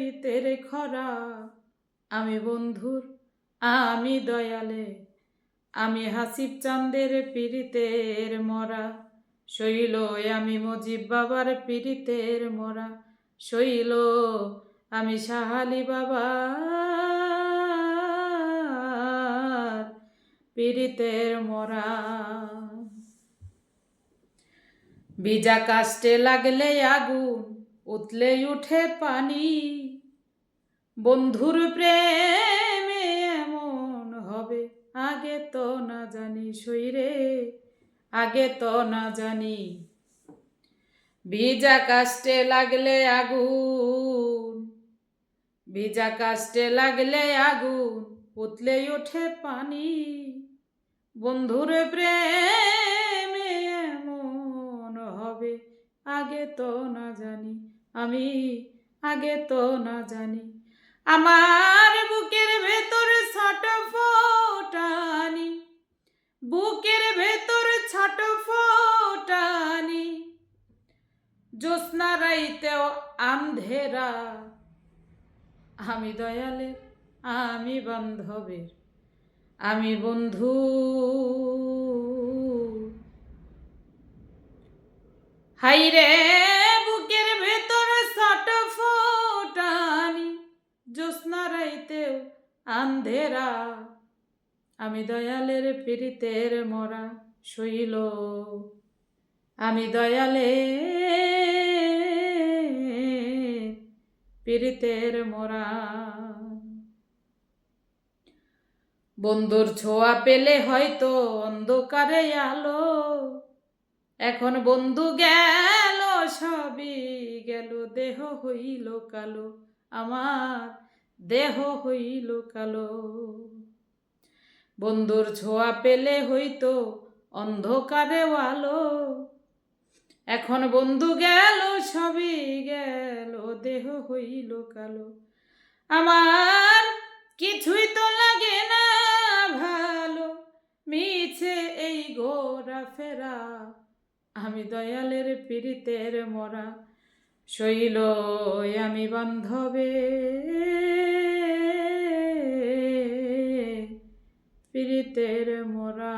চৈতের খরা, আমি বন্ধুর আমি দয়ালে, আমি হাসিব চাঁদের পীড়িতের মরা, শৈল আমি মজিব বাবার পীড়িতের মরা, শৈল আমি সাহালি বাবার পীড়িতের মরা। ভিজা কাস্টে লাগলে আগুন, উতলে উঠে পানি, বন্ধুর প্রেমে এমন হবে আগে তো না জানি, শৈরে আগে তো না জানি। ভিজা কাস্টে লাগলে আগুন, ভিজা কাস্টে লাগলে আগুন, উতলে ওঠে পানি, বন্ধুর প্রেমে এমন হবে আগে তো না জানি, আমি আগে তো না জানি। আমার বুকের ভেতর ছটফটানি, বুকের ভেতর ছটফটানি, জ্যোৎস্না রাইতেও আন্ধেরা, আমি দয়ালের আমি বান্ধবের আমি বন্ধু। হাইরে বুকের ভেতর ছটফটানি, জ্যোৎস্না রাইতেও আন্ধেরা, আমি দয়ালের পীড়িতের মরা, শৈল আমি দয়ালে পীড়িতের মরা। বন্ধুর ছোঁয়া পেলে হয়তো অন্ধকারে আলো, এখন বন্ধু গেল সবই গেল, দেহ হইল কালো, আমার দেহ হইল কালো। বন্ধুর ছোঁয়া পেলে হইতো অন্ধকারে আলো, এখন বন্ধু গেল সবই গেল, দেহ হইল কালো, আমার কিছুই তো লাগে না ভালো, মিছে এই ঘোরা ফেরা, আমি দয়ালের পীড়িতের মরা, শৈল আমি বান্ধবে পীড়িতের মরা।